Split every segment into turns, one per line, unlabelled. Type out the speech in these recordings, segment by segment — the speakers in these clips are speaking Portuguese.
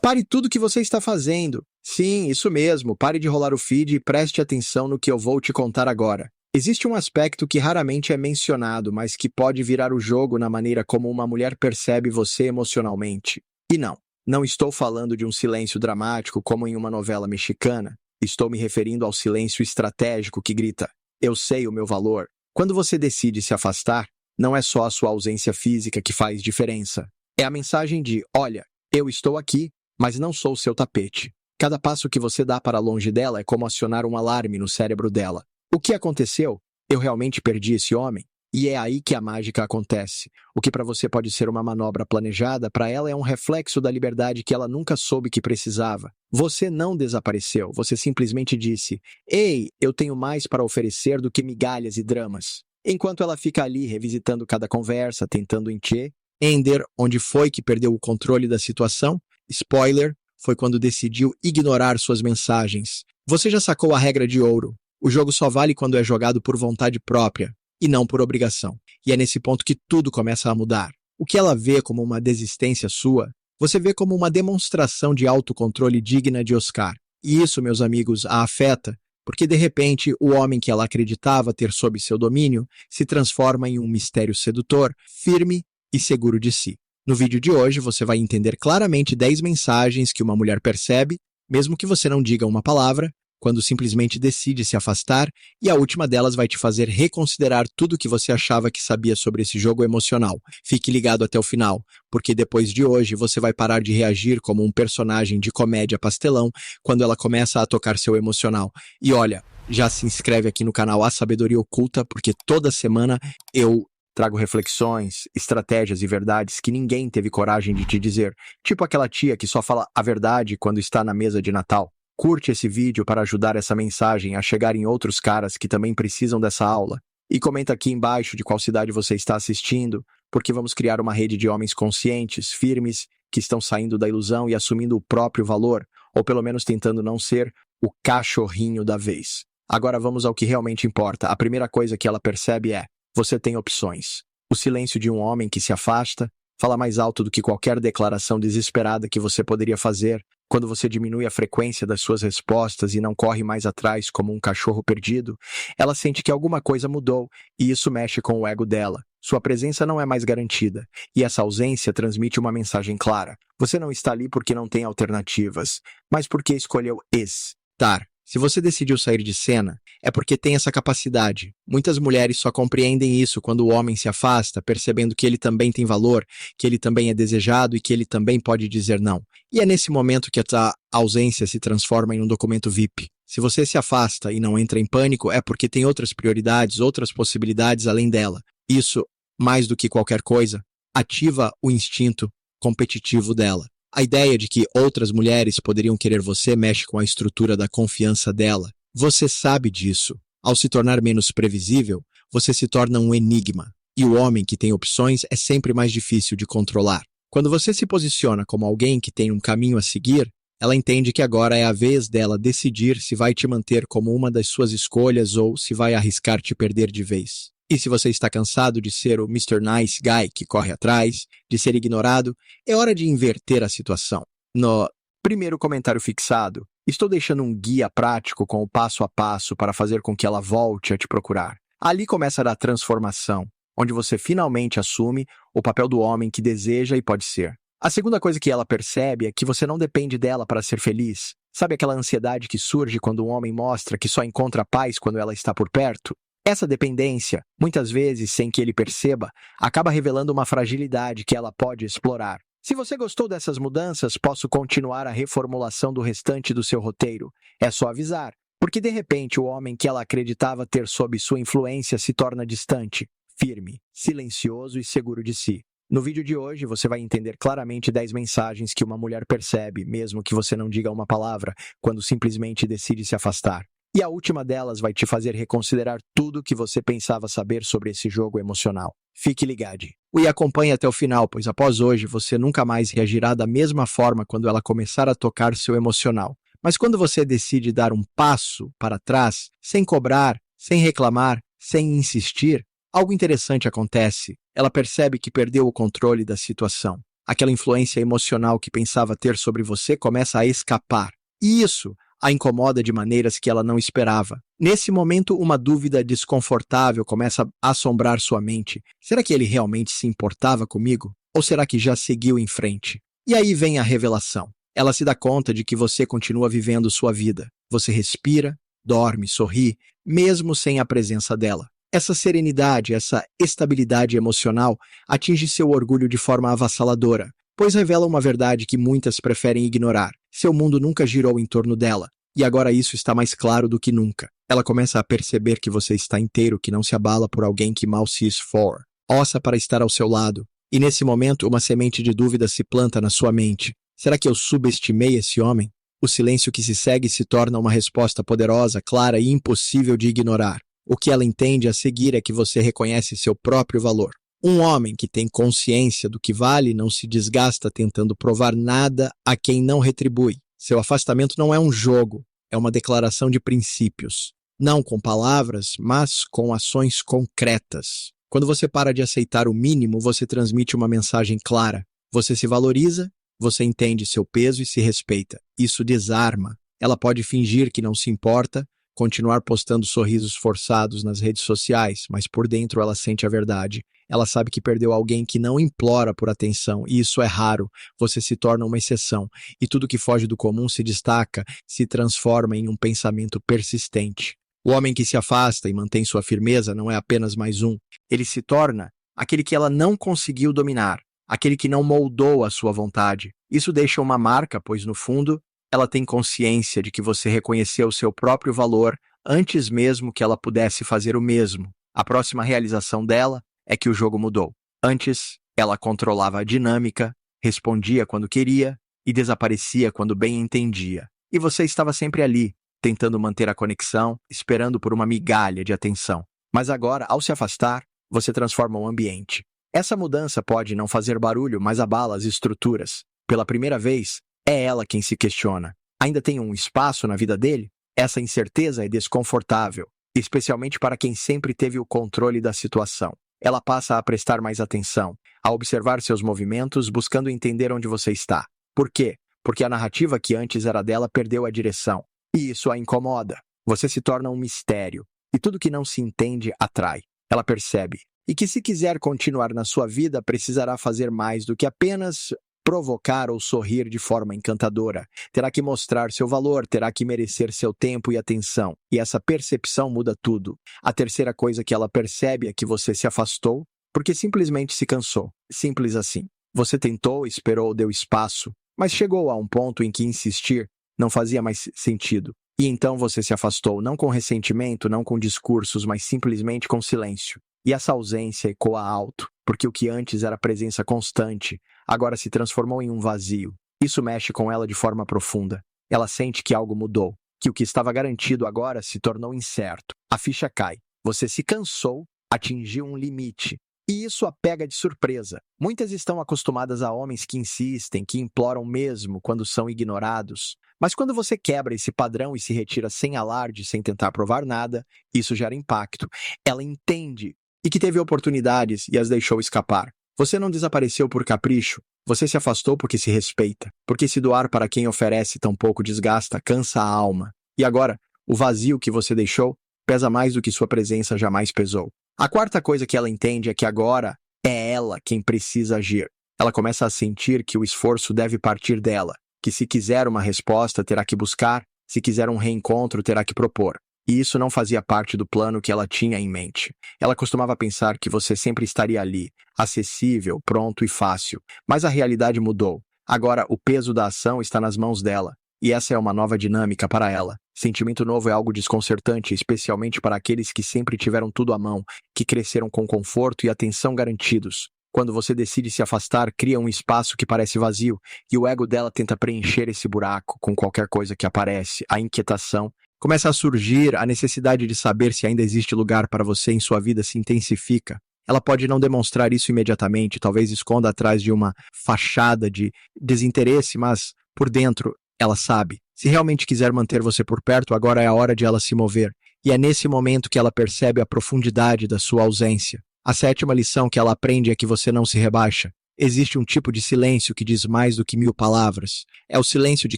Pare tudo que você está fazendo. Sim, isso mesmo, pare de rolar o feed e preste atenção no que eu vou te contar agora. Existe um aspecto que raramente é mencionado, mas que pode virar o jogo na maneira como uma mulher percebe você emocionalmente. E não estou falando de um silêncio dramático como em uma novela mexicana. Estou me referindo ao silêncio estratégico que grita: eu sei o meu valor. Quando você decide se afastar, não é só a sua ausência física que faz diferença. É a mensagem de: olha, eu estou aqui, mas não sou seu tapete. Cada passo que você dá para longe dela é como acionar um alarme no cérebro dela. O que aconteceu? Eu realmente perdi esse homem? E é aí que a mágica acontece. O que para você pode ser uma manobra planejada, para ela é um reflexo da liberdade que ela nunca soube que precisava. Você não desapareceu, você simplesmente disse: ei, eu tenho mais para oferecer do que migalhas e dramas. Enquanto ela fica ali revisitando cada conversa, tentando entender onde foi que perdeu o controle da situação, spoiler, foi quando decidiu ignorar suas mensagens. Você já sacou a regra de ouro. O jogo só vale quando é jogado por vontade própria e não por obrigação. E é nesse ponto que tudo começa a mudar. O que ela vê como uma desistência sua, você vê como uma demonstração de autocontrole digna de Oscar. E isso, meus amigos, a afeta, porque de repente o homem que ela acreditava ter sob seu domínio se transforma em um mistério sedutor, firme e seguro de si. No vídeo de hoje você vai entender claramente 10 mensagens que uma mulher percebe, mesmo que você não diga uma palavra, quando simplesmente decide se afastar, e a última delas vai te fazer reconsiderar tudo o que você achava que sabia sobre esse jogo emocional. Fique ligado até o final, porque depois de hoje você vai parar de reagir como um personagem de comédia pastelão quando ela começa a tocar seu emocional. E olha, já se inscreve aqui no canal A Sabedoria Oculta, porque toda semana eu trago reflexões, estratégias e verdades que ninguém teve coragem de te dizer, tipo aquela tia que só fala a verdade quando está na mesa de Natal. Curte esse vídeo para ajudar essa mensagem a chegar em outros caras que também precisam dessa aula. E comenta aqui embaixo de qual cidade você está assistindo, porque vamos criar uma rede de homens conscientes, firmes, que estão saindo da ilusão e assumindo o próprio valor, ou pelo menos tentando não ser o cachorrinho da vez. Agora vamos ao que realmente importa. A primeira coisa que ela percebe é: você tem opções. O silêncio de um homem que se afasta fala mais alto do que qualquer declaração desesperada que você poderia fazer. Quando você diminui a frequência das suas respostas e não corre mais atrás como um cachorro perdido, ela sente que alguma coisa mudou e isso mexe com o ego dela. Sua presença não é mais garantida e essa ausência transmite uma mensagem clara. Você não está ali porque não tem alternativas, mas porque escolheu estar. Se você decidiu sair de cena, é porque tem essa capacidade. Muitas mulheres só compreendem isso quando o homem se afasta, percebendo que ele também tem valor, que ele também é desejado e que ele também pode dizer não. E é nesse momento que essa ausência se transforma em um documento VIP. Se você se afasta e não entra em pânico, é porque tem outras prioridades, outras possibilidades além dela. Isso, mais do que qualquer coisa, ativa o instinto competitivo dela. A ideia de que outras mulheres poderiam querer você mexe com a estrutura da confiança dela. Você sabe disso. Ao se tornar menos previsível, você se torna um enigma. E o homem que tem opções é sempre mais difícil de controlar. Quando você se posiciona como alguém que tem um caminho a seguir, ela entende que agora é a vez dela decidir se vai te manter como uma das suas escolhas ou se vai arriscar te perder de vez. E se você está cansado de ser o Mr. Nice Guy que corre atrás, de ser ignorado, é hora de inverter a situação. No primeiro comentário fixado, estou deixando um guia prático com o passo a passo para fazer com que ela volte a te procurar. Ali começa a transformação, onde você finalmente assume o papel do homem que deseja e pode ser. A segunda coisa que ela percebe é que você não depende dela para ser feliz. Sabe aquela ansiedade que surge quando um homem mostra que só encontra paz quando ela está por perto? Essa dependência, muitas vezes sem que ele perceba, acaba revelando uma fragilidade que ela pode explorar. Se você gostou dessas mudanças, posso continuar a reformulação do restante do seu roteiro. É só avisar, porque de repente o homem que ela acreditava ter sob sua influência se torna distante, firme, silencioso e seguro de si. No vídeo de hoje, você vai entender claramente 10 mensagens que uma mulher percebe, mesmo que você não diga uma palavra, quando simplesmente decide se afastar. E a última delas vai te fazer reconsiderar tudo que você pensava saber sobre esse jogo emocional. Fique ligado. E acompanhe até o final, pois após hoje você nunca mais reagirá da mesma forma quando ela começar a tocar seu emocional. Mas quando você decide dar um passo para trás, sem cobrar, sem reclamar, sem insistir, algo interessante acontece. Ela percebe que perdeu o controle da situação. Aquela influência emocional que pensava ter sobre você começa a escapar. E isso a incomoda de maneiras que ela não esperava. Nesse momento, uma dúvida desconfortável começa a assombrar sua mente. Será que ele realmente se importava comigo? Ou será que já seguiu em frente? E aí vem a revelação. Ela se dá conta de que você continua vivendo sua vida. Você respira, dorme, sorri, mesmo sem a presença dela. Essa serenidade, essa estabilidade emocional atinge seu orgulho de forma avassaladora, pois revela uma verdade que muitas preferem ignorar. Seu mundo nunca girou em torno dela, e agora isso está mais claro do que nunca. Ela começa a perceber que você está inteiro, que não se abala por alguém que mal se esforça para estar ao seu lado. E nesse momento, uma semente de dúvida se planta na sua mente. Será que eu subestimei esse homem? O silêncio que se segue se torna uma resposta poderosa, clara e impossível de ignorar. O que ela entende a seguir é que você reconhece seu próprio valor. Um homem que tem consciência do que vale não se desgasta tentando provar nada a quem não retribui. Seu afastamento não é um jogo, é uma declaração de princípios. Não com palavras, mas com ações concretas. Quando você para de aceitar o mínimo, você transmite uma mensagem clara. Você se valoriza, você entende seu peso e se respeita. Isso desarma. Ela pode fingir que não se importa, continuar postando sorrisos forçados nas redes sociais, mas por dentro ela sente a verdade. Ela sabe que perdeu alguém que não implora por atenção, e isso é raro. Você se torna uma exceção, e tudo que foge do comum se destaca, se transforma em um pensamento persistente. O homem que se afasta e mantém sua firmeza não é apenas mais um. Ele se torna aquele que ela não conseguiu dominar, aquele que não moldou a sua vontade. Isso deixa uma marca, pois no fundo, ela tem consciência de que você reconheceu seu próprio valor antes mesmo que ela pudesse fazer o mesmo. A próxima realização dela é que o jogo mudou. Antes, ela controlava a dinâmica, respondia quando queria e desaparecia quando bem entendia. E você estava sempre ali, tentando manter a conexão, esperando por uma migalha de atenção. Mas agora, ao se afastar, você transforma o ambiente. Essa mudança pode não fazer barulho, mas abala as estruturas. Pela primeira vez, é ela quem se questiona. Ainda tem um espaço na vida dele? Essa incerteza é desconfortável, especialmente para quem sempre teve o controle da situação. Ela passa a prestar mais atenção, a observar seus movimentos, buscando entender onde você está. Por quê? Porque a narrativa que antes era dela perdeu a direção. E isso a incomoda. Você se torna um mistério. E tudo que não se entende atrai. Ela percebe. E que se quiser continuar na sua vida, precisará fazer mais do que apenas provocar ou sorrir de forma encantadora. Terá que mostrar seu valor, terá que merecer seu tempo e atenção. E essa percepção muda tudo. A terceira coisa que ela percebe é que você se afastou porque simplesmente se cansou. Simples assim. Você tentou, esperou, deu espaço, mas chegou a um ponto em que insistir não fazia mais sentido. E então você se afastou, não com ressentimento, não com discursos, mas simplesmente com silêncio. E essa ausência ecoa alto, porque o que antes era presença constante, agora se transformou em um vazio. Isso mexe com ela de forma profunda. Ela sente que algo mudou, que o que estava garantido agora se tornou incerto. A ficha cai. Você se cansou, atingiu um limite. E isso a pega de surpresa. Muitas estão acostumadas a homens que insistem, que imploram mesmo quando são ignorados. Mas quando você quebra esse padrão e se retira sem alarde, sem tentar provar nada, isso gera impacto. Ela entende e que teve oportunidades e as deixou escapar. Você não desapareceu por capricho, você se afastou porque se respeita, porque se doar para quem oferece tão pouco desgasta, cansa a alma. E agora, o vazio que você deixou pesa mais do que sua presença jamais pesou. A quarta coisa que ela entende é que agora é ela quem precisa agir. Ela começa a sentir que o esforço deve partir dela, que se quiser uma resposta terá que buscar, se quiser um reencontro terá que propor. E isso não fazia parte do plano que ela tinha em mente. Ela costumava pensar que você sempre estaria ali, acessível, pronto e fácil. Mas a realidade mudou. Agora o peso da ação está nas mãos dela. E essa é uma nova dinâmica para ela. Sentimento novo é algo desconcertante, especialmente para aqueles que sempre tiveram tudo à mão, que cresceram com conforto e atenção garantidos. Quando você decide se afastar, cria um espaço que parece vazio, e o ego dela tenta preencher esse buraco com qualquer coisa que aparece, a inquietação. Começa a surgir, a necessidade de saber se ainda existe lugar para você em sua vida se intensifica. Ela pode não demonstrar isso imediatamente, talvez esconda atrás de uma fachada de desinteresse, mas por dentro ela sabe. Se realmente quiser manter você por perto, agora é a hora de ela se mover. E é nesse momento que ela percebe a profundidade da sua ausência. A sétima lição que ela aprende é que você não se rebaixa. Existe um tipo de silêncio que diz mais do que 1000 palavras. É o silêncio de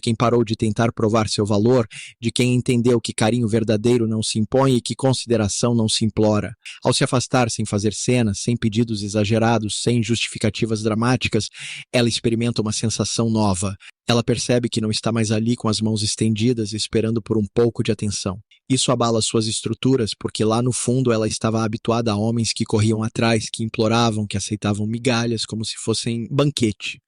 quem parou de tentar provar seu valor, de quem entendeu que carinho verdadeiro não se impõe e que consideração não se implora. Ao se afastar sem fazer cenas, sem pedidos exagerados, sem justificativas dramáticas, ela experimenta uma sensação nova. Ela percebe que não está mais ali com as mãos estendidas, esperando por um pouco de atenção. Isso abala suas estruturas, porque lá no fundo ela estava habituada a homens que corriam atrás, que imploravam, que aceitavam migalhas como se fossem banquete.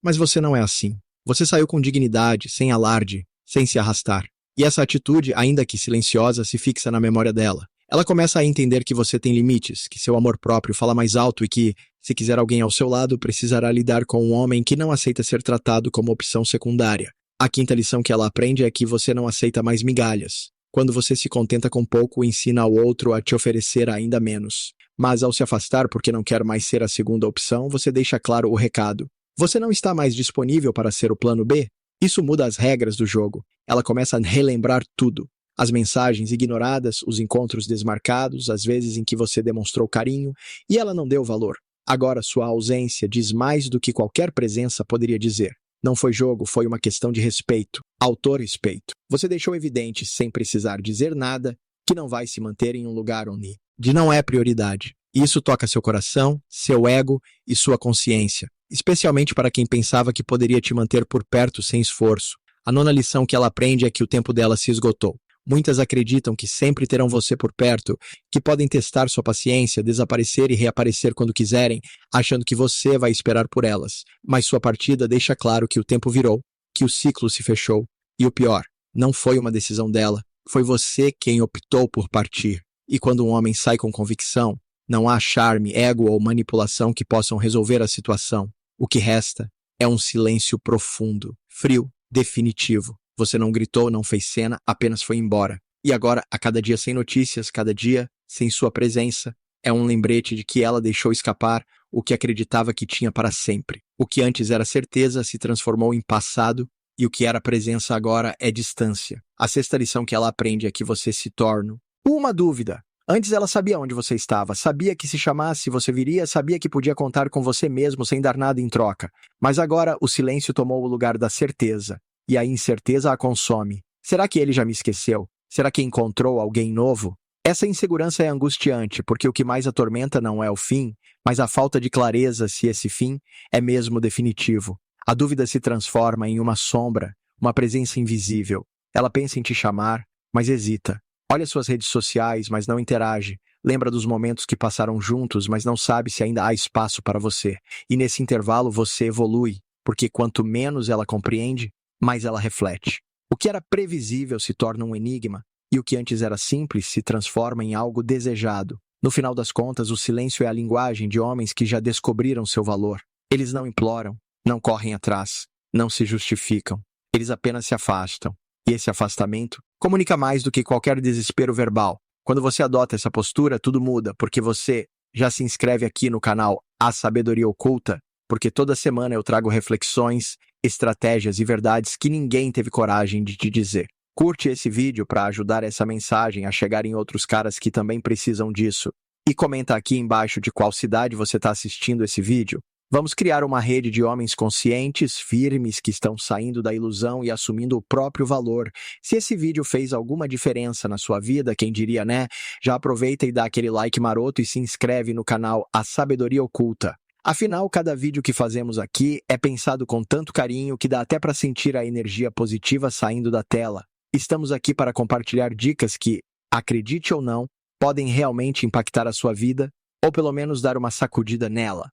Mas você não é assim. Você saiu com dignidade, sem alarde, sem se arrastar. E essa atitude, ainda que silenciosa, se fixa na memória dela. Ela começa a entender que você tem limites, que seu amor próprio fala mais alto e que, se quiser alguém ao seu lado, precisará lidar com um homem que não aceita ser tratado como opção secundária. A quinta lição que ela aprende é que você não aceita mais migalhas. Quando você se contenta com pouco, ensina ao outro a te oferecer ainda menos. Mas ao se afastar porque não quer mais ser a segunda opção, você deixa claro o recado. Você não está mais disponível para ser o plano B? Isso muda as regras do jogo. Ela começa a relembrar tudo. As mensagens ignoradas, os encontros desmarcados, as vezes em que você demonstrou carinho e ela não deu valor. Agora sua ausência diz mais do que qualquer presença poderia dizer. Não foi jogo, foi uma questão de respeito. Autorrespeito. Você deixou evidente, sem precisar dizer nada, que não vai se manter em um lugar onde não é prioridade. Isso toca seu coração, seu ego e sua consciência, especialmente para quem pensava que poderia te manter por perto sem esforço. A nona lição que ela aprende é que o tempo dela se esgotou. Muitas acreditam que sempre terão você por perto, que podem testar sua paciência, desaparecer e reaparecer quando quiserem, achando que você vai esperar por elas. Mas sua partida deixa claro que o tempo virou, que o ciclo se fechou. E o pior, não foi uma decisão dela, foi você quem optou por partir. E quando um homem sai com convicção, não há charme, ego ou manipulação que possam resolver a situação. O que resta é um silêncio profundo, frio, definitivo. Você não gritou, não fez cena, apenas foi embora. E agora, a cada dia sem notícias, cada dia sem sua presença, é um lembrete de que ela deixou escapar o que acreditava que tinha para sempre. O que antes era certeza se transformou em passado e o que era presença agora é distância. A sexta lição que ela aprende é que você se torna uma dúvida. Antes ela sabia onde você estava, sabia que se chamasse você viria, sabia que podia contar com você mesmo sem dar nada em troca. Mas agora o silêncio tomou o lugar da certeza. E a incerteza a consome. Será que ele já me esqueceu? Será que encontrou alguém novo? Essa insegurança é angustiante, porque o que mais atormenta não é o fim, mas a falta de clareza se esse fim é mesmo definitivo. A dúvida se transforma em uma sombra, uma presença invisível. Ela pensa em te chamar, mas hesita. Olha suas redes sociais, mas não interage. Lembra dos momentos que passaram juntos, mas não sabe se ainda há espaço para você. E nesse intervalo você evolui, porque quanto menos ela compreende, mais ela reflete. O que era previsível se torna um enigma, e o que antes era simples se transforma em algo desejado. No final das contas, o silêncio é a linguagem de homens que já descobriram seu valor. Eles não imploram, não correm atrás, não se justificam. Eles apenas se afastam. E esse afastamento comunica mais do que qualquer desespero verbal. Quando você adota essa postura, tudo muda, porque você já se inscreve aqui no canal A Sabedoria Oculta, porque toda semana eu trago reflexões, estratégias e verdades que ninguém teve coragem de te dizer. Curte esse vídeo para ajudar essa mensagem a chegar em outros caras que também precisam disso. E comenta aqui embaixo de qual cidade você está assistindo esse vídeo. Vamos criar uma rede de homens conscientes, firmes, que estão saindo da ilusão e assumindo o próprio valor. Se esse vídeo fez alguma diferença na sua vida, quem diria, né? Já aproveita e dá aquele like maroto e se inscreve no canal A Sabedoria Oculta. Afinal, cada vídeo que fazemos aqui é pensado com tanto carinho que dá até para sentir a energia positiva saindo da tela. Estamos aqui para compartilhar dicas que, acredite ou não, podem realmente impactar a sua vida, ou pelo menos dar uma sacudida nela.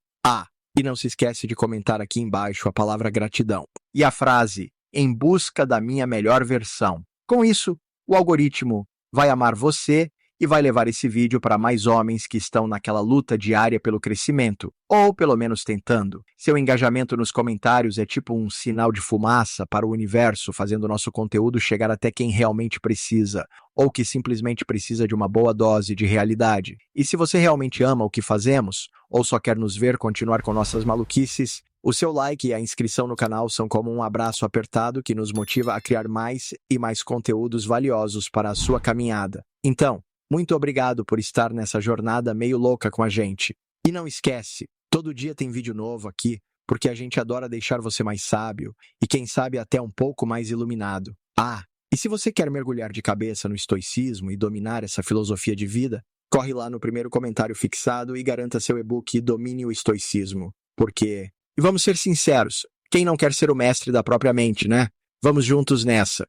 E não se esquece de comentar aqui embaixo a palavra gratidão e a frase, em busca da minha melhor versão. Com isso, o algoritmo vai amar você e vai levar esse vídeo para mais homens que estão naquela luta diária pelo crescimento, ou pelo menos tentando. Seu engajamento nos comentários é tipo um sinal de fumaça para o universo, fazendo nosso conteúdo chegar até quem realmente precisa, ou que simplesmente precisa de uma boa dose de realidade. E se você realmente ama o que fazemos, ou só quer nos ver continuar com nossas maluquices, o seu like e a inscrição no canal são como um abraço apertado que nos motiva a criar mais e mais conteúdos valiosos para a sua caminhada. Então, muito obrigado por estar nessa jornada meio louca com a gente. E não esquece, Todo dia tem vídeo novo aqui, porque a gente adora deixar você mais sábio e, quem sabe, até um pouco mais iluminado. Ah, e se você quer mergulhar de cabeça no estoicismo e dominar essa filosofia de vida, corre lá no primeiro comentário fixado e garanta seu e-book Domine o Estoicismo. Porque, e vamos ser sinceros, quem não quer ser o mestre da própria mente, né? Vamos juntos nessa!